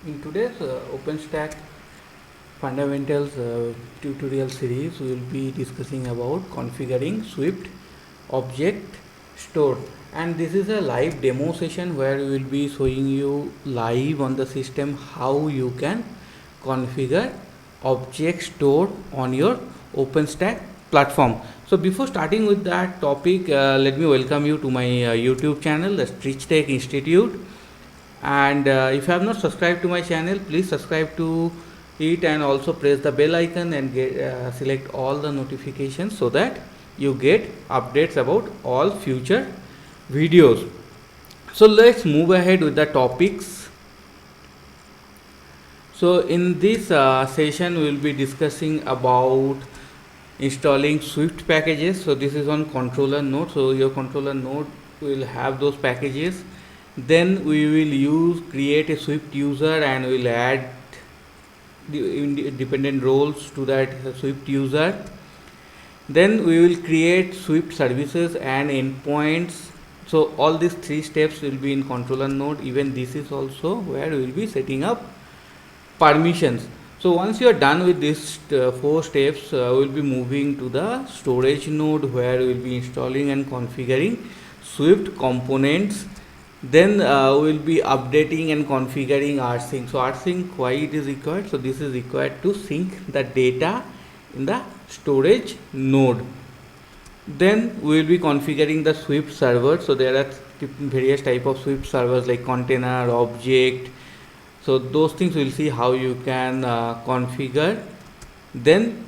In today's OpenStack fundamentals tutorial series, we will be discussing about configuring Swift object store, and this is a live demo session where we will be showing you live on the system how you can configure object store on your OpenStack platform. So before starting with that topic, let me welcome you to my YouTube channel, the Stitch Tech Institute. And if you have not subscribed to my channel, please subscribe to it and also press the bell icon and select all the notifications so that you get updates about all future videos. So let's move ahead with the topics. So in this session we will be discussing about installing Swift packages. So this is on controller node, so your controller node will have those packages. Then we will create a Swift user and we'll add the independent roles to that Swift user. Then we will create Swift services and endpoints. So all these three steps will be in controller node. Even this is also where we will be setting up permissions. So once you are done with these four steps, we will be moving to the storage node where we will be installing and configuring Swift components. Then we will be updating and configuring rsync. So rsync, why it is required? So this is required to sync the data in the storage node. Then we will be configuring the Swift server. So there are various type of Swift servers like container, object. So those things we will see how you can configure. Then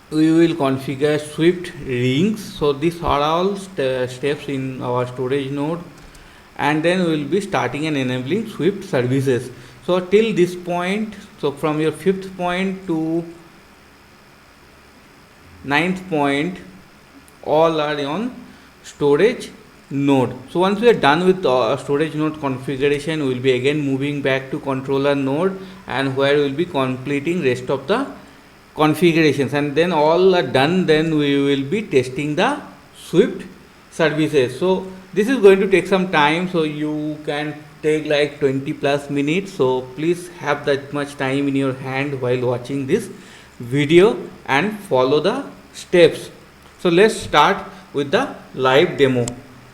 we will configure Swift rings. So these are all steps in our storage node. And then we will be starting and enabling Swift services. So till this point, so from your 5th point to 9th point, all are on storage node. So once we are done with storage node configuration, we will be again moving back to controller node, and where we will be completing rest of the configurations, and then all are done. Then we will be testing the Swift services. So this is going to take some time, so you can take like 20 plus minutes. So please have that much time in your hand while watching this video and follow the steps. So let's start with the live demo.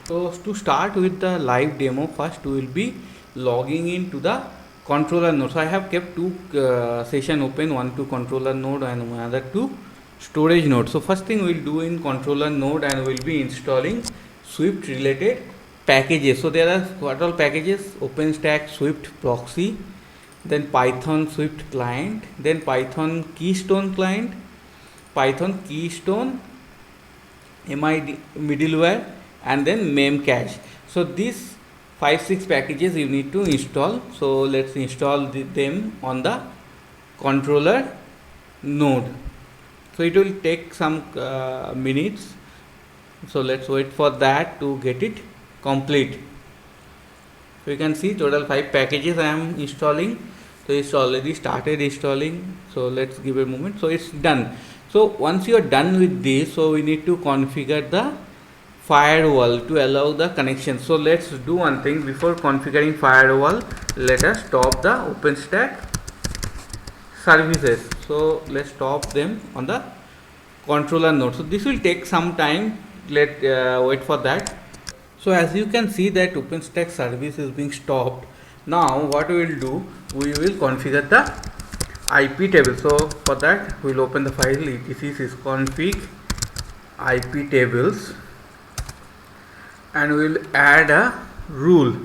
So to start with the live demo, first we will be logging into the controller node. So I have kept two session open, one to controller node and another to storage node. So first thing we will do in controller node, and we will be installing Swift related packages. So there are what all packages: OpenStack Swift proxy, then Python Swift client, then Python Keystone client, Python Keystone MID middleware, and then Memcache. So these 5-6 packages you need to install. So let's install them on the controller node. So it will take some minutes. So let's wait for that to get it complete. So you can see total 5 packages I am installing. So it's already started installing. So let's give a moment. So it's done. So once you are done with this, so we need to configure the firewall to allow the connection. So let's do one thing. Before configuring firewall, let us stop the OpenStack services. So let's stop them on the controller node. So this will take some time. Let wait for that. So as you can see that OpenStack service is being stopped. Now what we will do, we will configure the IP table. So for that we will open the file etc sysconfig IP tables, and we will add a rule.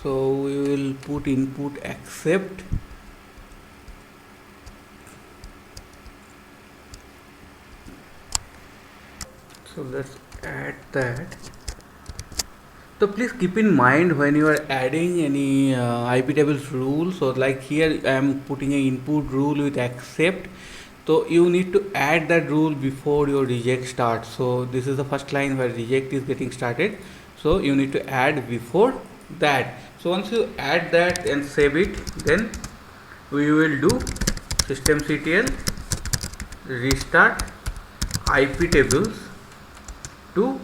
So we will put input accept. So let's add that. So please keep in mind when you are adding any IP tables rule. So like here I am putting an input rule with accept. So you need to add that rule before your reject starts. So this is the first line where reject is getting started. So you need to add before that. So once you add that and save it, then we will do systemctl restart IP tables to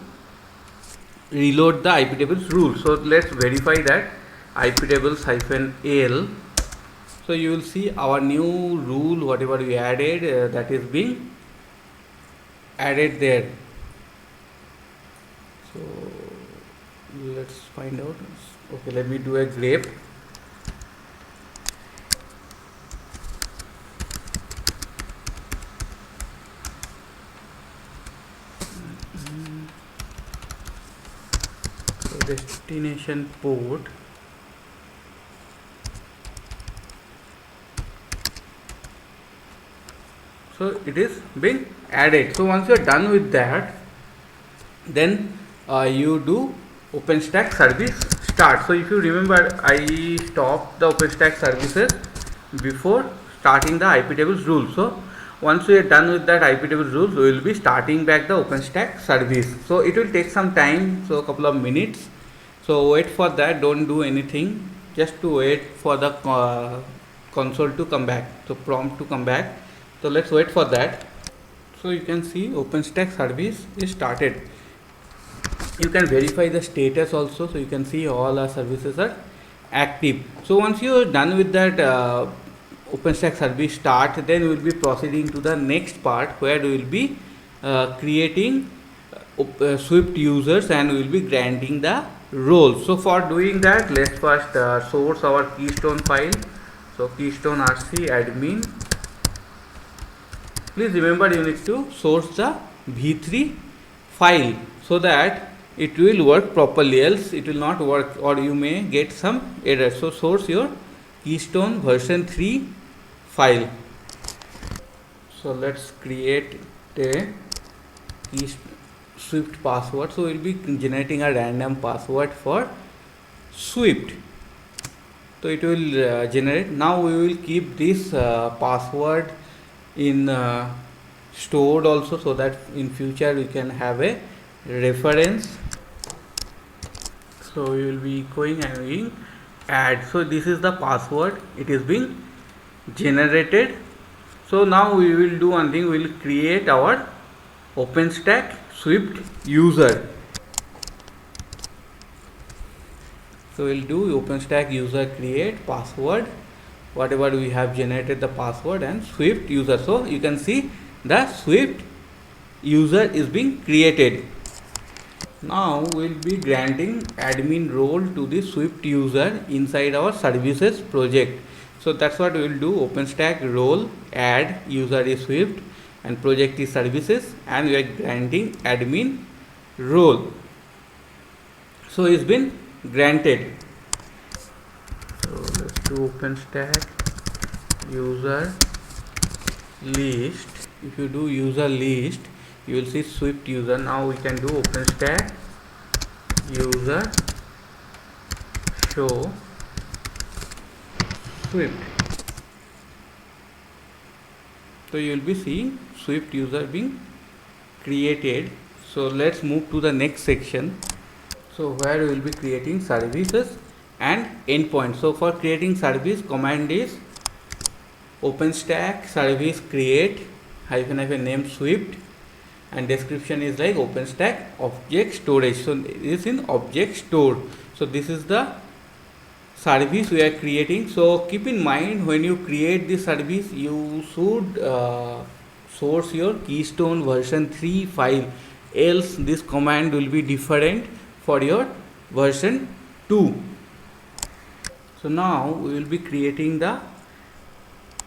reload the IP tables rule. So let's verify that IP tables -l. So you will see our new rule, whatever we added, that is being added there. So let's find out. Okay, let me do a grep. So destination port. So it is being added. So once you are done with that, then you do OpenStack service start. So if you remember, I stopped the OpenStack services before starting the IP tables rule. So once we are done with that IP tables rules, we will be starting back the OpenStack service. So it will take some time, so a couple of minutes. So wait for that. Don't do anything. Just to wait for the console to come back. So prompt to come back. So let's wait for that. So you can see OpenStack service is started. You can verify the status also, so you can see all our services are active. So once you are done with that OpenStack service start, then we will be proceeding to the next part, where we will be creating Swift users and we will be granting the roles. So for doing that, let's first source our keystone file. So keystone rc admin. Please remember, you need to source the v3 file so that it will work properly, else it will not work or you may get some error. So source your keystone version 3 file. So let's create a Swift password. So we'll be generating a random password for Swift. So it will generate. Now we will keep this password in stored also, so that in future we can have a reference. So we will be going and we add. So this is the password, it is being generated. So now we will do one thing, we will create our OpenStack Swift user. So we'll do OpenStack user create password, whatever we have generated the password, and Swift user. So you can see the Swift user is being created. Now we'll be granting admin role to the Swift user inside our services project. So that's what we will do. OpenStack role add user is Swift and project is services, and we are granting admin role. So it's been granted. So let's do OpenStack user list. If you do user list, you will see Swift user. Now we can do OpenStack user show Swift. So you will be seeing Swift user being created. So let's move to the next section. So where we will be creating services and endpoints. So for creating service, command is OpenStack service create -- name Swift, and description is like OpenStack object storage. So it is in object store. So this is the service we are creating. So keep in mind, when you create this service, you should source your keystone version 3 file, else this command will be different for your version 2. So now we will be creating the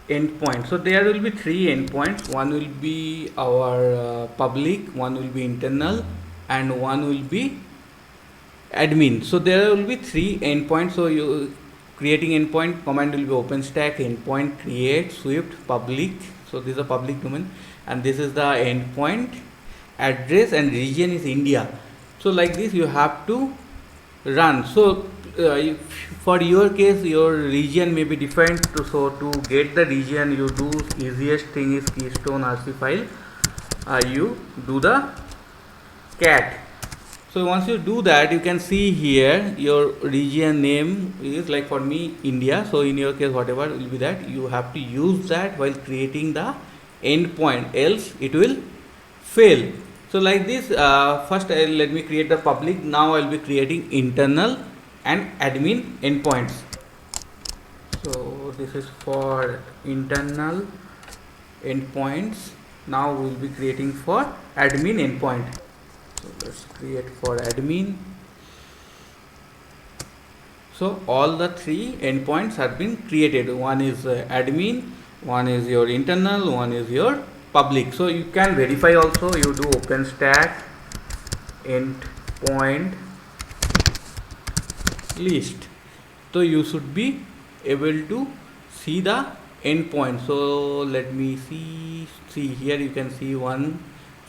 endpoint. So there will be 3 endpoints. One will be our public, one will be internal, and one will be admin. So there will be 3 endpoints. So you creating endpoint command will be OpenStack endpoint create Swift public. So this is a public domain, and this is the endpoint address, and region is India. So like this you have to run. So for your case, your region may be different. So to get the region, you do easiest thing is keystone rc file. You do the cat. So once you do that, you can see here your region name is like for me India. So in your case, whatever will be that, you have to use that while creating the endpoint, else it will fail. So like this, first let me create the public. Now I'll be creating internal and admin endpoints. So this is for internal endpoints. Now we'll be creating for admin endpoint. So let's create for admin. So all the three endpoints have been created. One is admin, one is your internal, one is your public. So you can verify also. You do OpenStack endpoint list. So you should be able to see the endpoint. So let me see. See here you can see one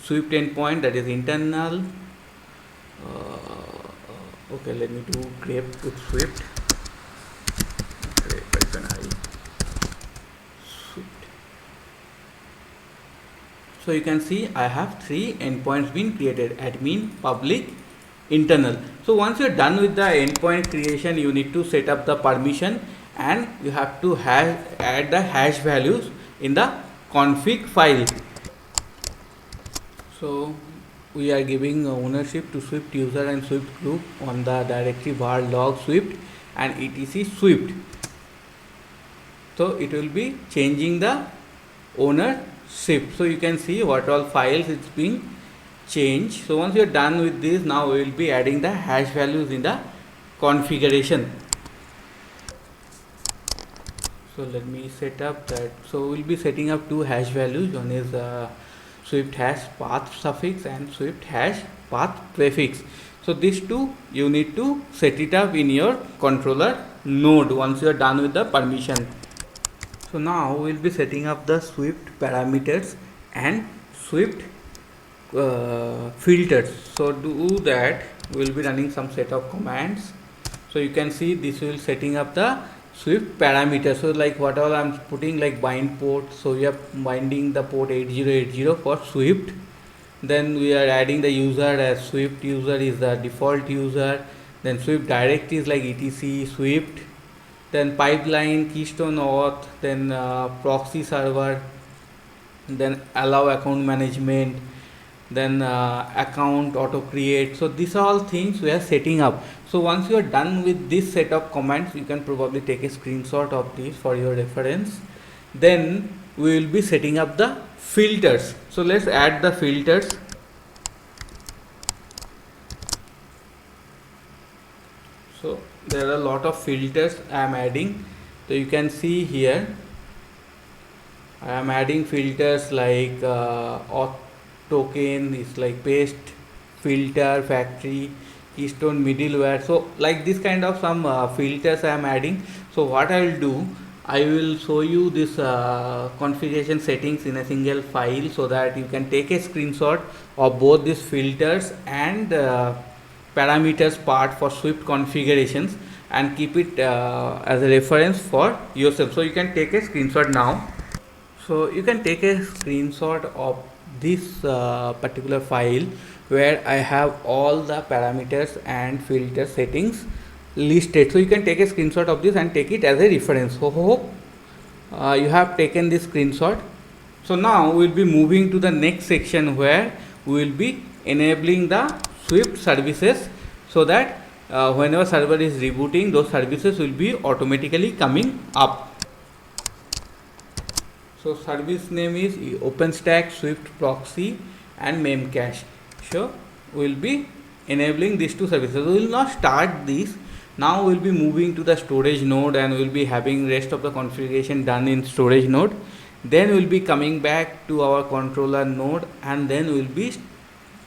Swift endpoint, that is internal. Okay, let me do grep with Swift. Swift. So you can see I have three endpoints been created: admin, public, internal. So once you're done with the endpoint creation, you need to set up the permission, and you have to add the hash values in the config file. So we are giving ownership to Swift user and Swift group on the directory var log Swift and etc Swift. So it will be changing the ownership. So you can see what all files it's being changed. So once you are done with this, now we will be adding the hash values in the configuration. So let me set up that. So we'll be setting up two hash values. One is Swift hash path suffix and Swift hash path prefix. So these two you need to set it up in your controller node once you are done with the permission. So now we'll be setting up the Swift parameters and Swift filters. So to do that, we'll be running some set of commands. So you can see this will setting up the Swift parameters. So like what all I'm putting, like bind port. So we are binding the port 8080 for Swift. Then we are adding the user as Swift user is the default user. Then Swift directory is like etc Swift. Then pipeline, keystone auth, then proxy server, then allow account management, then account auto create. So these are all things we are setting up. So once you are done with this set of commands, you can probably take a screenshot of this for your reference. Then we will be setting up the filters. So let's add the filters. So there are a lot of filters I am adding. So you can see here I am adding filters like auth token is like paste filter, factory, keystone, middleware. So like this kind of some filters I am adding. So what I will do, I will show you this configuration settings in a single file so that you can take a screenshot of both these filters and parameters part for Swift configurations and keep it as a reference for yourself. So you can take a screenshot now. So you can take a screenshot of this particular file where I have all the parameters and filter settings listed. So you can take a screenshot of this and take it as a reference. So hope you have taken this screenshot. So now we will be moving to the next section where we will be enabling the Swift services so that whenever server is rebooting, those services will be automatically coming up. So service name is OpenStack Swift Proxy and Memcache. So we will be enabling these two services. We will not start this. Now we will be moving to the storage node and we will be having rest of the configuration done in storage node. Then we will be coming back to our controller node and then we will be,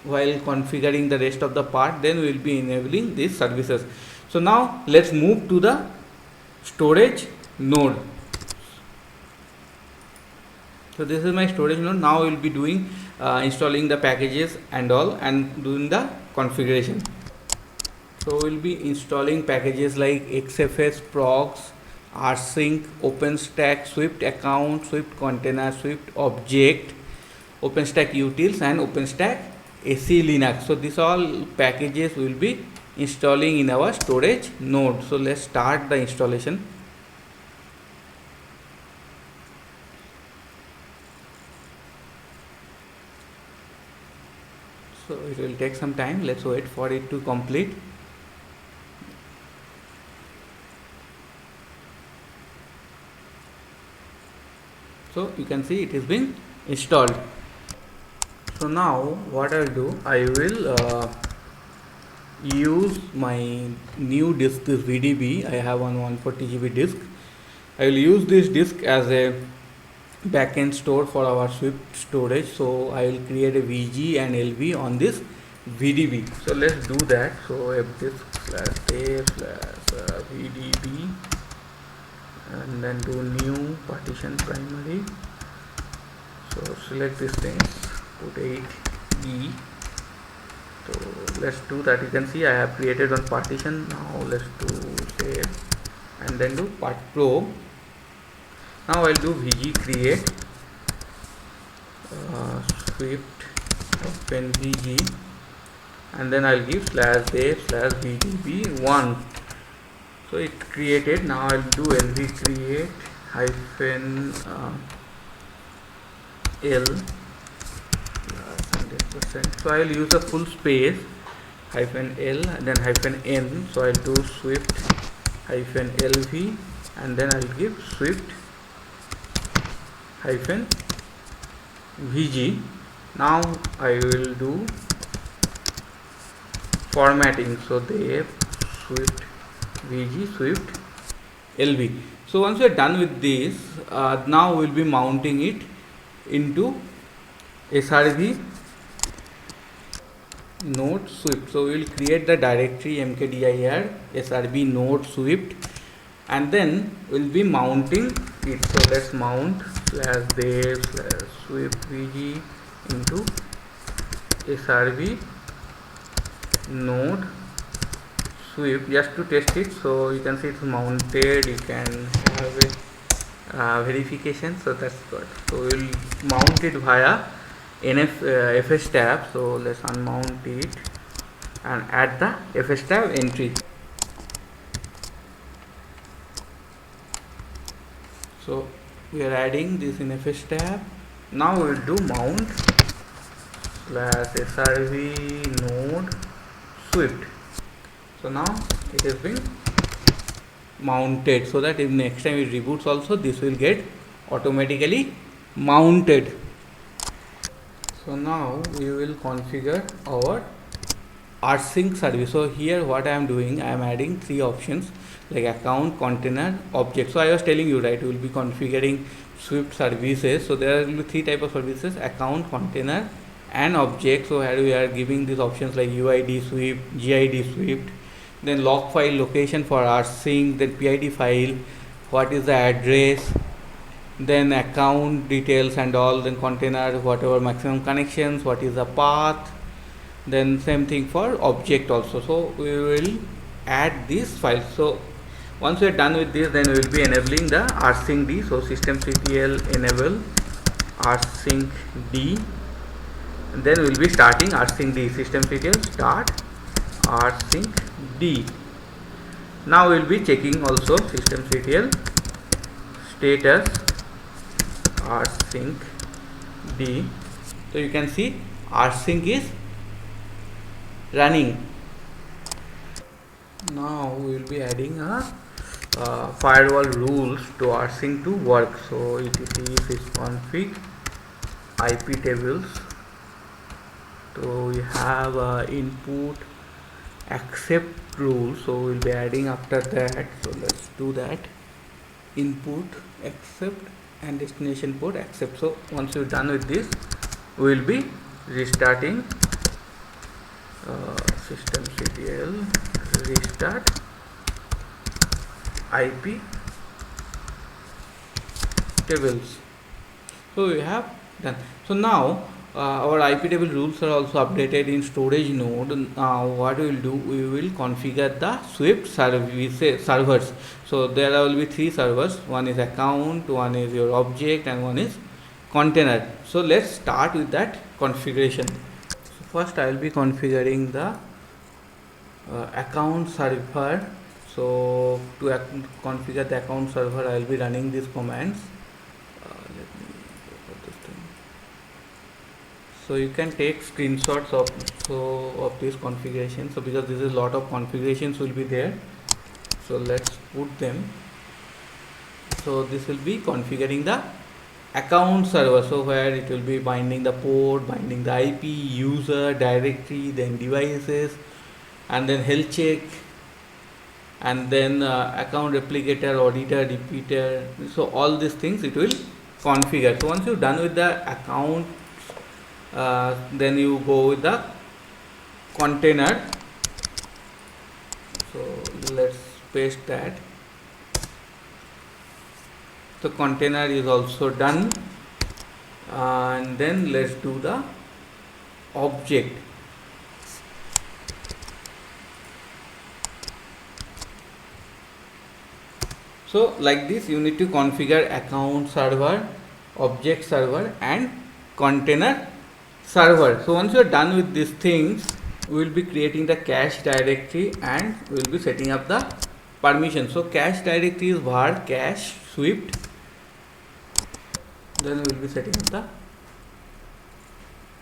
while configuring the rest of the part, then we will be enabling these services. So now let's move to the storage node. So this is my storage node. Now we will be doing installing the packages and all and doing the configuration. So we will be installing packages like XFS procs, rsync, OpenStack Swift account, Swift container, Swift object, OpenStack utils and OpenStack AC Linux. So these all packages we will be installing in our storage node. So let's start the installation. will take some time. Let's wait for it to complete. So you can see it is being installed. So now what I will do, I will use my new disk, this VDB. I have one 140 GB disk. I will use this disk as a backend store for our Swift storage. So I will create a VG and LV on this VDB. So let's do that. So fdisk/a/vdb and then do new partition primary. So select these things, put 8E. So let's do that. You can see I have created one partition. Now let's do save and then do part pro. Now I'll do VG create Swift open VG and then I'll give /a/vdb1. So it created. Now I'll do lv create hyphen L +100%. So I'll use a full space hyphen L and then hyphen N. So I'll do Swift hyphen LV and then I'll give Swift hyphen VG. Now I will do formatting. So they Swift VG Swift LV. So once we are done with this, now we'll be mounting it into SRV node Swift. So we will create the directory mkdir SRV node Swift and then we'll be mounting it. So let's mount /dev/Swift VG into SRV node Swift just to test it. So you can see it's mounted. You can have a verification. So that's good. So we'll mount it via fs tab. So let's unmount it and add the fs tab entry. So we are adding this in fs tab. Now we will do mount /srv node Swift. So now it has been mounted, so that if next time it reboots also this will get automatically mounted. So now we will configure our rsync service. So here what I am doing, I am adding three options like account, container, object. So I was telling you, right, we will be configuring Swift services. So there will be three types of services: account, container and object. So here we are giving these options like UID Swift, GID Swift, then log file location for rsync, then PID file, what is the address, then account details and all, then container, whatever maximum connections, what is the path, then same thing for object also. So we will add these files. So once we are done with this, then we will be enabling the rsync-d. So systemctl enable rsync-d, and then we will be starting rsync-d. Systemctl start rsync-d. Now we will be checking also systemctl status rsync-d. So you can see rsync is running. Now we will be adding a firewall rules to rsync to work. So etc sysconfig IP tables. So we have input accept rule. So we'll be adding after that. So let's do that. Input accept and destination port accept. So once we're done with this, we will be restarting systemctl restart IP tables. So we have done. So now our IP table rules are also updated in storage node. Now what we will do, we will configure the Swift services servers. So there will be three servers. One is account, one is your object, and one is container. So let's start with that configuration. So first I will be configuring the account server. So to configure the account server, I will be running these commands. Let me go for this thing. So you can take screenshots of this configuration. So because this is lot of configurations will be there, so let's put them. So this will be configuring the account server, so where it will be binding the port, binding the IP, user, directory, then devices, and then health check, and then account replicator, auditor, repeater. So all these things it will configure. So once you're done with the account, then you go with the container. So let's paste that. The container is also done, and then let's do the object. So like this you need to configure account server, object server, and container server. So once you are done with these things, we will be creating the cache directory and we will be setting up the permission. So cache directory is var cache swift. Then we will be setting up the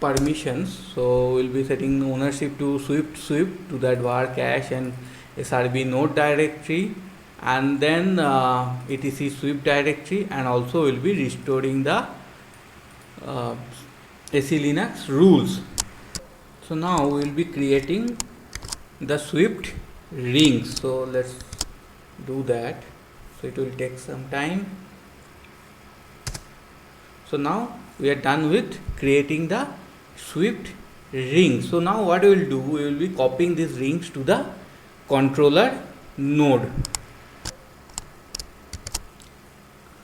permissions. So we will be setting ownership to swift to that var cache and srb node directory, and then etc swift directory, and also will be restoring the AC Linux rules. So now we will be creating the swift rings. So let's do that. So it will take some time. So now we are done with creating the swift rings. So now what we will do, we will be copying these rings to the controller node.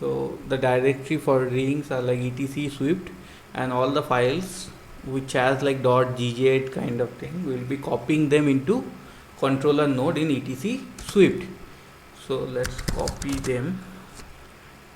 So the directory for rings are like etc swift, and all the files which has like .gz kind of thing, we will be copying them into controller node in etc swift. So let's copy them.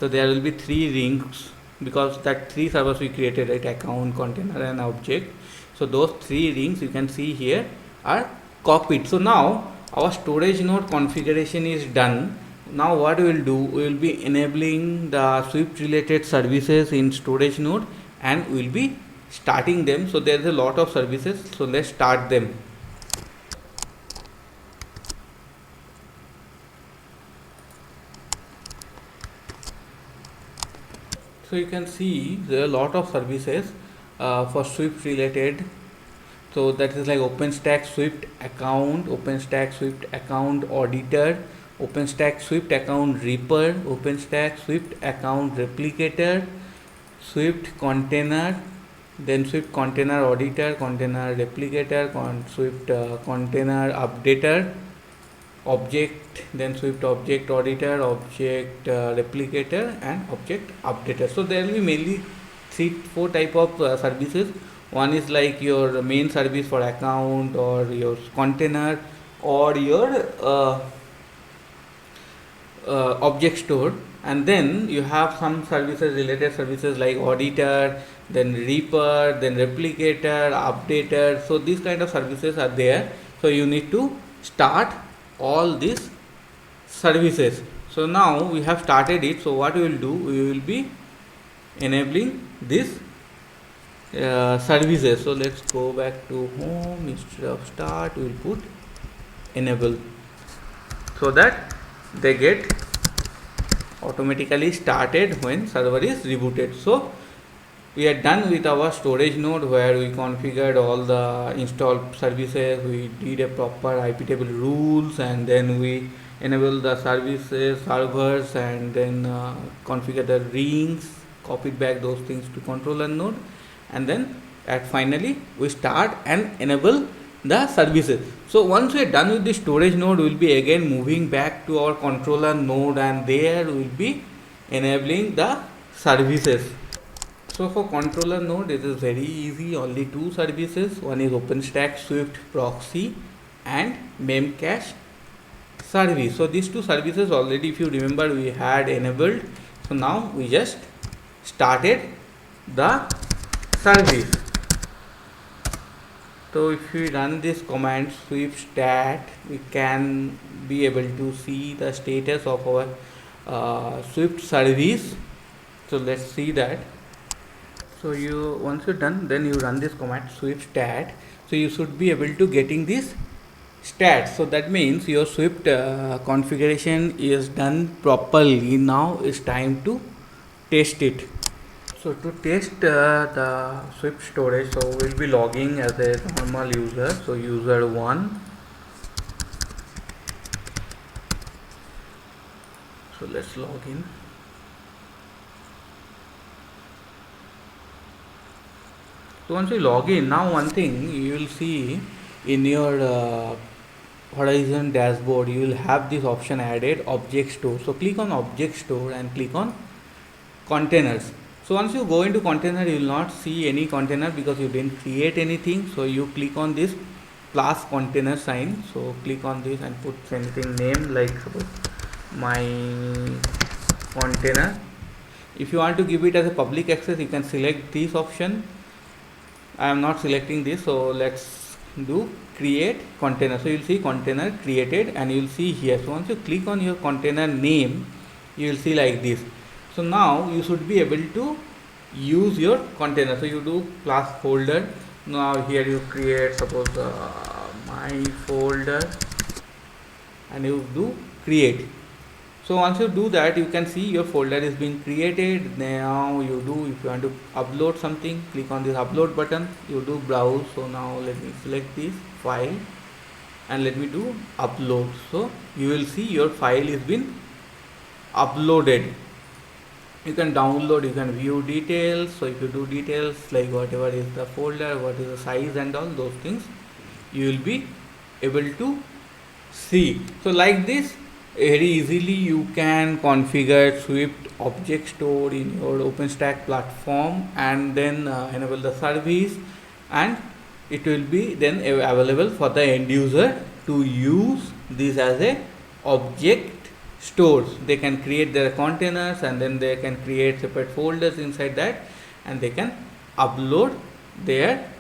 So there will be 3 rings, because that 3 servers we created, right? Account, container, and object. So those 3 rings you can see here are copied. So now our storage node configuration is done. Now what we will do, we will be enabling the Swift related services in storage node, and we will be starting them. So there is a lot of services, so let's start them. So you can see there are a lot of services for Swift related. So that is like OpenStack Swift account, OpenStack Swift account auditor, OpenStack Swift account reaper, OpenStack Swift account replicator, Swift container, then Swift container auditor, container replicator, Swift container updater, object, then Swift object auditor, object replicator, and object updater. So there will be mainly 3-4 type of services. One is like your main service for account, or your container, or your object store, and then you have some services, related services like auditor, then reaper, then replicator, updater. So these kind of services are there. So you need to start all these services. So now we have started it. So what we will do, we will be enabling this services. So let's go back to home. Instead of start, we will put enable, so that they get automatically started when server is rebooted. So we are done with our storage node, where we configured all the installed services, we did a proper IP table rules, and then we enable the services, servers, and then configure the rings, copied back those things to controller node, and then finally we start and enable the services. So once we are done with the storage node, we will be again moving back to our controller node, and there we will be enabling the services. So for controller node, it is very easy, only 2 services. One is OpenStack Swift proxy and Memcache service. So these 2 services already, if you remember, we had enabled. So now we just started the service. So if we run this command swift stat, we can be able to see the status of our Swift service. So let's see that. So you once you're done, then you run this command swift stat. So you should be able to getting this stats. So that means your swift configuration is done properly. Now it's time to test it. So to test the swift storage, so we'll be logging as a normal user. So user 1. So let's log in. So once you log in, now one thing you will see in your Horizon dashboard, you will have this option added, object store. So click on object store and click on containers. So once you go into container, you will not see any container because you didn't create anything. So you click on this plus container sign. So click on this and put anything name like suppose my container. If you want to give it as a public access, you can select this option. I am not selecting this, so let's do create container. So you'll see container created and you'll see here. So once you click on your container name, you will see like this. So now you should be able to use your container. So you do plus folder. Now here you create suppose my folder and you do create. So once you do that, you can see your folder is being created. Now you do, if you want to upload something, click on this upload button, you do browse. So now let me select this file and let me do upload. So you will see your file is been uploaded. You can download, you can view details. So if you do details like whatever is the folder, what is the size and all those things, you will be able to see. So like this, very easily you can configure Swift object store in your OpenStack platform and then enable the service, and it will be then available for the end user to use this as a object stores. They can create their containers and then they can create separate folders inside that and they can upload their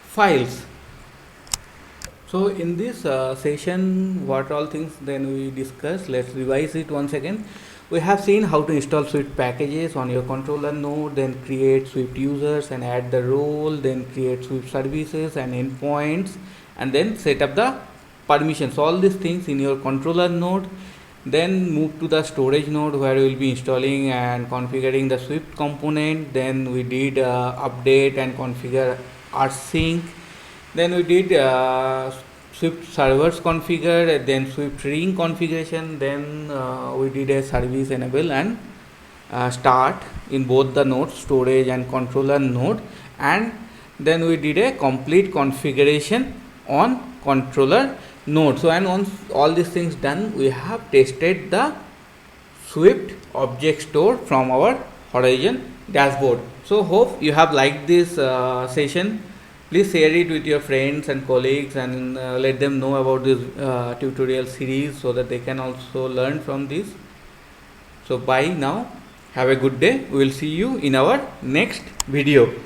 files. So in this session, what all things then we discussed, let's revise it once again. We have seen how to install Swift packages on your controller node, then create Swift users and add the role, then create Swift services and endpoints, and then set up the permissions, all these things in your controller node. Then move to the storage node where we will be installing and configuring the Swift component. Then we did update and configure rsync. Then we did Swift servers configure, then Swift ring configuration, then we did a service enable and start in both the nodes, storage and controller node, and then we did a complete configuration on controller node. So and once all these things done, we have tested the Swift object store from our Horizon dashboard. So hope you have liked this session. Please share it with your friends and colleagues and let them know about this tutorial series so that they can also learn from this. So bye now. Have a good day. We will see you in our next video.